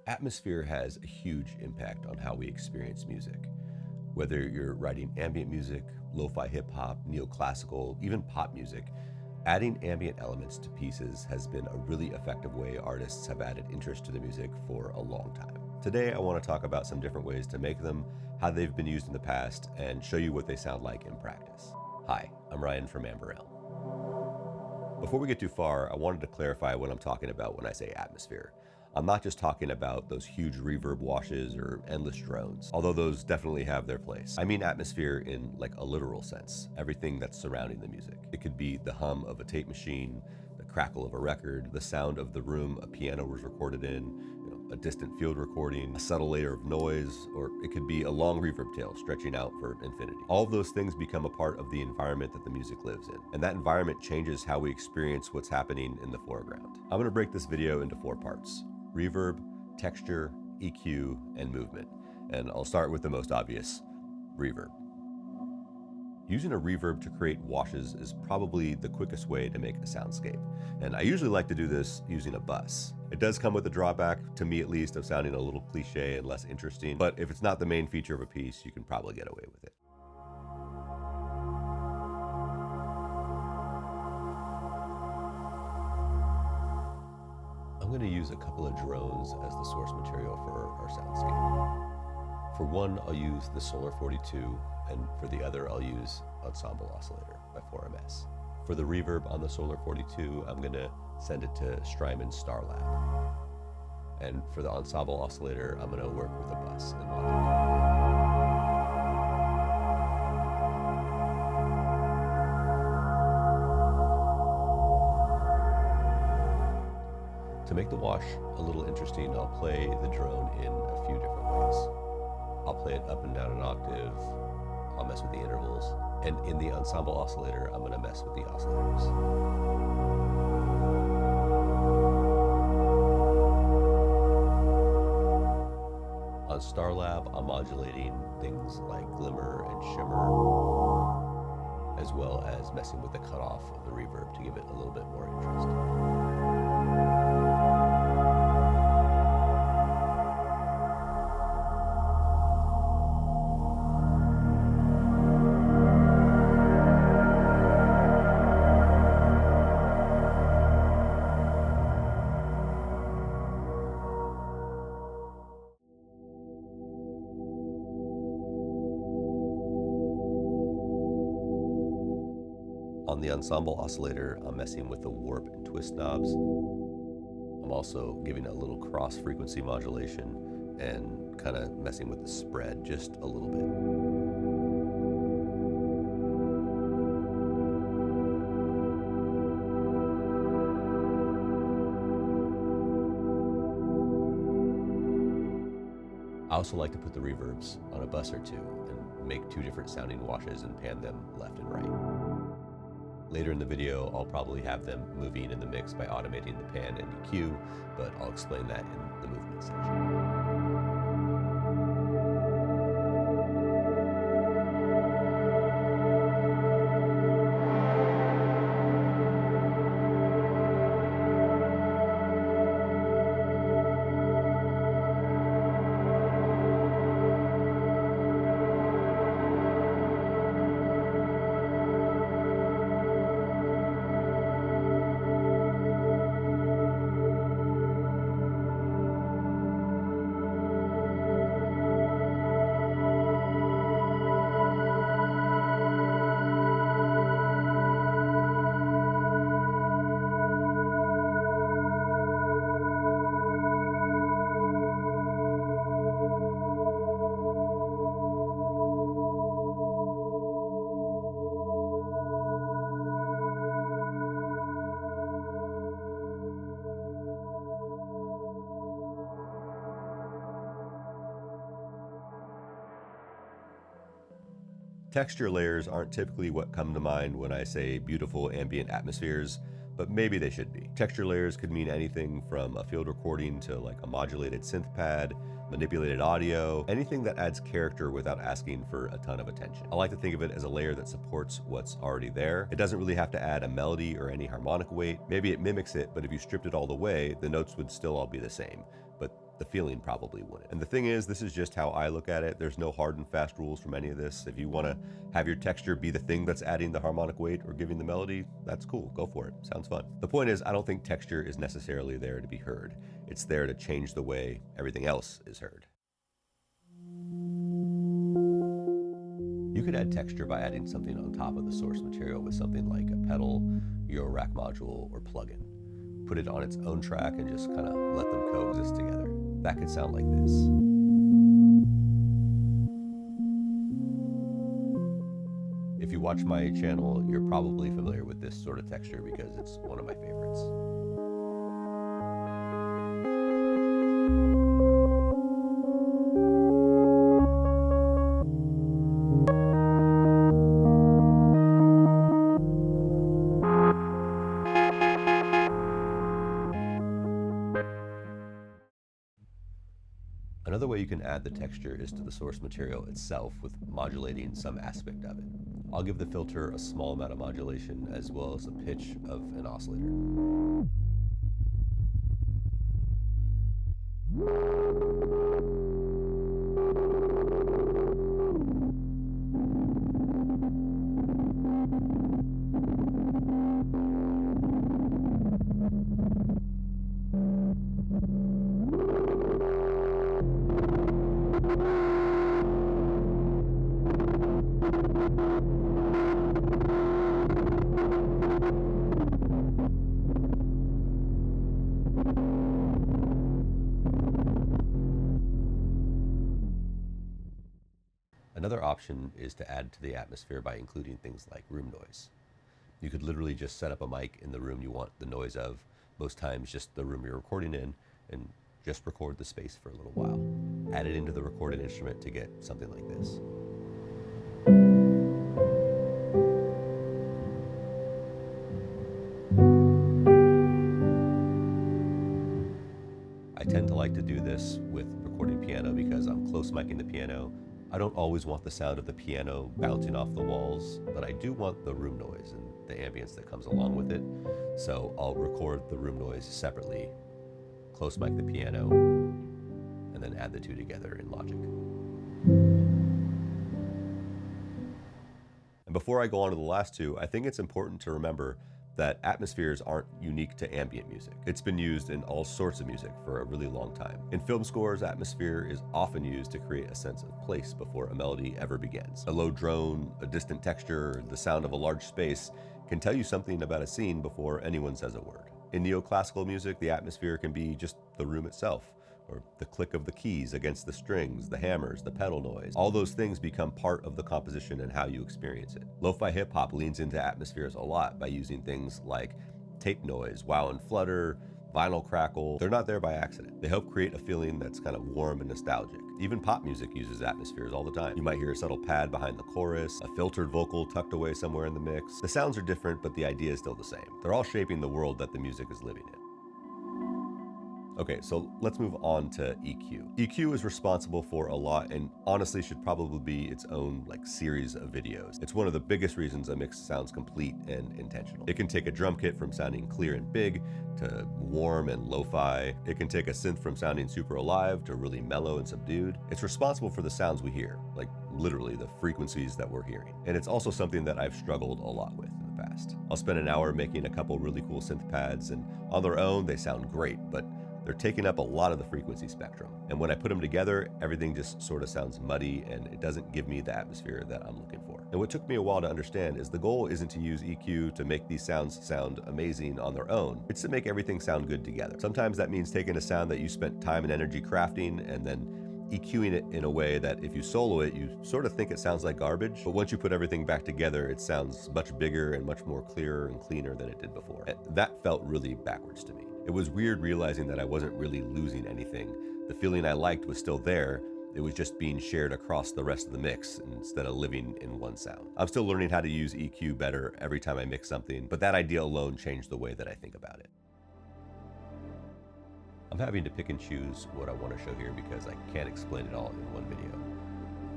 Atmosphere has a huge impact on how we experience music. Whether you're writing ambient music, lo-fi hip-hop, neoclassical, even pop music, adding ambient elements to pieces has been a really effective way artists have added interest to the music for a long time. Today, I want to talk about some different ways to make them, how they've been used in the past, and show you what they sound like in practice. Hi, I'm Ryan from Ambient. Before we get too far, I wanted to clarify what I'm talking about when I say atmosphere. I'm not just talking about those huge reverb washes or endless drones, although those definitely have their place. I mean atmosphere in like a literal sense, everything that's surrounding the music. It could be the hum of a tape machine, the crackle of a record, the sound of the room a piano was recorded in, a distant field recording, a subtle layer of noise, or it could be a long reverb tail stretching out for infinity. All of those things become a part of the environment that the music lives in, and that environment changes how we experience what's happening in the foreground. I'm gonna break this video into 4 parts: reverb, texture, EQ, and movement. And I'll start with the most obvious, reverb. Using a reverb to create washes is probably the quickest way to make a soundscape. And I usually like to do this using a bus. It does come with a drawback, to me at least, of sounding a little cliche and less interesting, but if it's not the main feature of a piece, you can probably get away with it. I'm going to use a couple of drones as the source material for our soundscape. For one, I'll use the Solar 42, and for the other, I'll use Ensemble Oscillator by 4MS. For the reverb on the Solar 42, I'm going to send it to Strymon Starlab. And for the Ensemble Oscillator, I'm going to work with a bus and Logic. To make the wash a little interesting, I'll play the drone in a few different ways. I'll play it up and down an octave, I'll mess with the intervals, and in the Ensemble Oscillator, I'm going to mess with the oscillators. On Starlab, I'm modulating things like glimmer and shimmer, as well as messing with the cutoff of the reverb to give it a little bit more interest. On the Ensemble Oscillator, I'm messing with the warp and twist knobs. I'm also giving a little cross frequency modulation and kind of messing with the spread just a little bit. I also like to put the reverbs on a bus or two and make 2 different sounding washes and pan them left and right. Later in the video, I'll probably have them moving in the mix by automating the pan and EQ, but I'll explain that in the movement section. Texture layers aren't typically what come to mind when I say beautiful ambient atmospheres, but maybe they should be. Texture layers could mean anything from a field recording to like a modulated synth pad, manipulated audio, anything that adds character without asking for a ton of attention. I like to think of it as a layer that supports what's already there. It doesn't really have to add a melody or any harmonic weight. Maybe it mimics it, but if you stripped it all the way, the notes would still all be the same. But the feeling probably wouldn't. And the thing is, this is just how I look at it. There's no hard and fast rules from any of this. If you want to have your texture be the thing that's adding the harmonic weight or giving the melody, that's cool, go for it, sounds fun. The point is, I don't think texture is necessarily there to be heard. It's there to change the way everything else is heard. You could add texture by adding something on top of the source material with something like a pedal, Euro-Rack module, or plugin. Put it on its own track and just kind of let them coexist together. That could sound like this. If you watch my channel, you're probably familiar with this sort of texture because it's one of my favorites. Another way you can add the texture is to the source material itself with modulating some aspect of it. I'll give the filter a small amount of modulation as well as a pitch of an oscillator. Another option is to add to the atmosphere by including things like room noise. You could literally just set up a mic in the room you want the noise of, most times just the room you're recording in, and just record the space for a little while. Add it into the recorded instrument to get something like this. I tend to like to do this with recording piano because I'm close micing the piano. I don't always want the sound of the piano bouncing off the walls, but I do want the room noise and the ambience that comes along with it. So I'll record the room noise separately, close mic the piano, and then add the two together in Logic. And before I go on to the last two, I think it's important to remember that atmospheres aren't unique to ambient music. It's been used in all sorts of music for a really long time. In film scores, atmosphere is often used to create a sense of place before a melody ever begins. A low drone, a distant texture, the sound of a large space can tell you something about a scene before anyone says a word. In neoclassical music, the atmosphere can be just the room itself, or the click of the keys against the strings, the hammers, the pedal noise. All those things become part of the composition and how you experience it. Lo-fi hip-hop leans into atmospheres a lot by using things like tape noise, wow and flutter, vinyl crackle. They're not there by accident. They help create a feeling that's kind of warm and nostalgic. Even pop music uses atmospheres all the time. You might hear a subtle pad behind the chorus, a filtered vocal tucked away somewhere in the mix. The sounds are different, but the idea is still the same. They're all shaping the world that the music is living in. Okay, so let's move on to EQ. EQ is responsible for a lot and honestly should probably be its own series of videos. It's one of the biggest reasons a mix sounds complete and intentional. It can take a drum kit from sounding clear and big to warm and lo-fi. It can take a synth from sounding super alive to really mellow and subdued. It's responsible for the sounds we hear, literally the frequencies that we're hearing. And it's also something that I've struggled a lot with in the past. I'll spend an hour making a couple really cool synth pads and on their own they sound great, but they're taking up a lot of the frequency spectrum. And when I put them together, everything just sort of sounds muddy and it doesn't give me the atmosphere that I'm looking for. And what took me a while to understand is the goal isn't to use EQ to make these sounds sound amazing on their own. It's to make everything sound good together. Sometimes that means taking a sound that you spent time and energy crafting and then EQing it in a way that if you solo it, you sort of think it sounds like garbage, but once you put everything back together, it sounds much bigger and much more clearer and cleaner than it did before. And that felt really backwards to me. It was weird realizing that I wasn't really losing anything. The feeling I liked was still there. It was just being shared across the rest of the mix instead of living in one sound. I'm still learning how to use EQ better every time I mix something, but that idea alone changed the way that I think about it. I'm having to pick and choose what I want to show here because I can't explain it all in one video.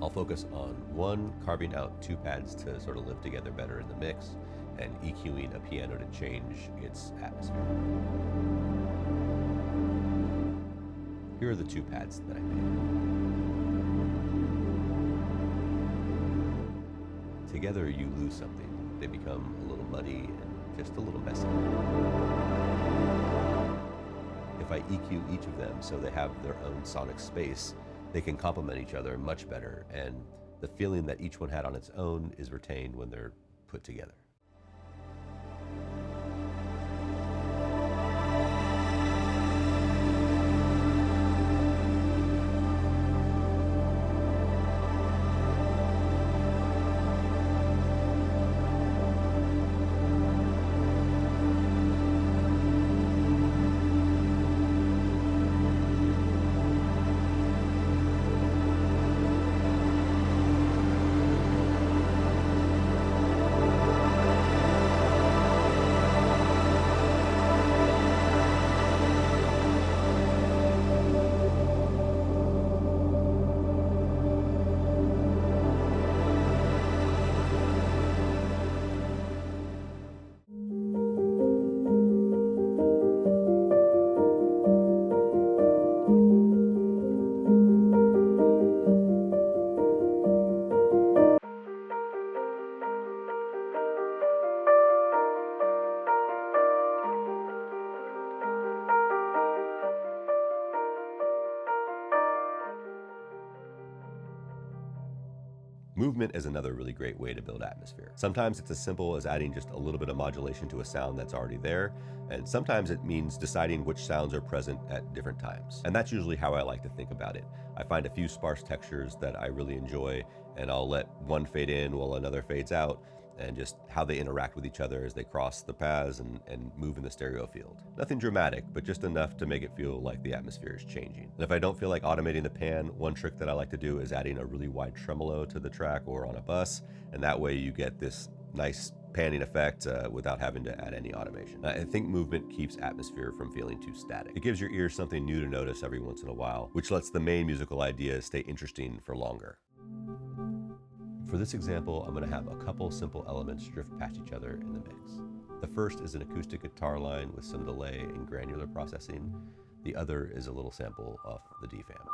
I'll focus on one, carving out two pads to sort of live together better in the mix, and EQing a piano to change its atmosphere. Here are the two pads that I made. Together you lose something. They become a little muddy and just a little messy. If I EQ each of them so they have their own sonic space, they can complement each other much better, and the feeling that each one had on its own is retained when they're put together. Movement is another really great way to build atmosphere. Sometimes it's as simple as adding just a little bit of modulation to a sound that's already there, and sometimes it means deciding which sounds are present at different times. And that's usually how I like to think about it. I find a few sparse textures that I really enjoy, and I'll let one fade in while another fades out, and just how they interact with each other as they cross the paths and move in the stereo field. Nothing dramatic, but just enough to make it feel like the atmosphere is changing. And if I don't feel like automating the pan, one trick that I like to do is adding a really wide tremolo to the track or on a bus, and that way you get this nice panning effect without having to add any automation. I think movement keeps atmosphere from feeling too static. It gives your ears something new to notice every once in a while, which lets the main musical idea stay interesting for longer. For this example, I'm going to have a couple simple elements drift past each other in the mix. The first is an acoustic guitar line with some delay and granular processing. The other is a little sample off the DFAM.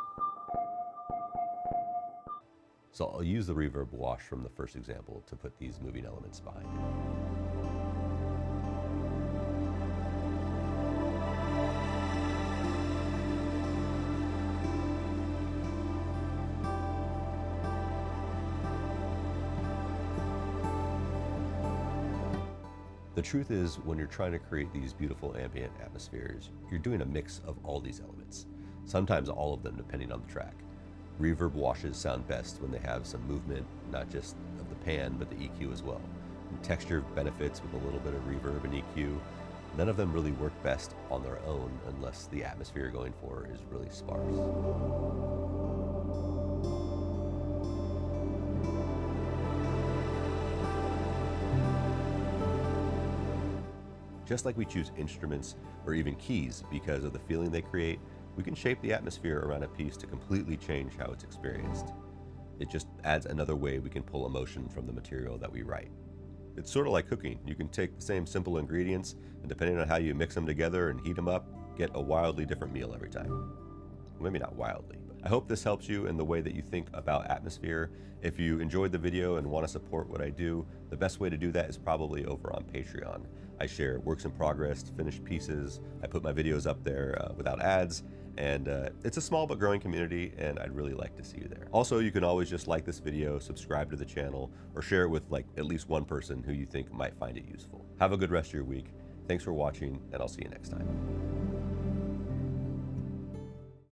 So I'll use the reverb wash from the first example to put these moving elements behind it. The truth is, when you're trying to create these beautiful ambient atmospheres, you're doing a mix of all these elements, sometimes all of them depending on the track. Reverb washes sound best when they have some movement, not just of the pan, but the EQ as well. And texture benefits with a little bit of reverb and EQ. None of them really work best on their own unless the atmosphere you're going for is really sparse. Just like we choose instruments or even keys because of the feeling they create, we can shape the atmosphere around a piece to completely change how it's experienced. It just adds another way we can pull emotion from the material that we write. It's sort of like cooking. You can take the same simple ingredients, and depending on how you mix them together and heat them up, get a wildly different meal every time. Well, maybe not wildly, but I hope this helps you in the way that you think about atmosphere. If you enjoyed the video and want to support what I do, the best way to do that is probably over on Patreon. I share works in progress, finished pieces. I put my videos up there without ads, and it's a small but growing community, and I'd really like to see you there. Also, you can always just like this video, subscribe to the channel, or share it with at least one person who you think might find it useful. Have a good rest of your week. Thanks for watching, and I'll see you next time.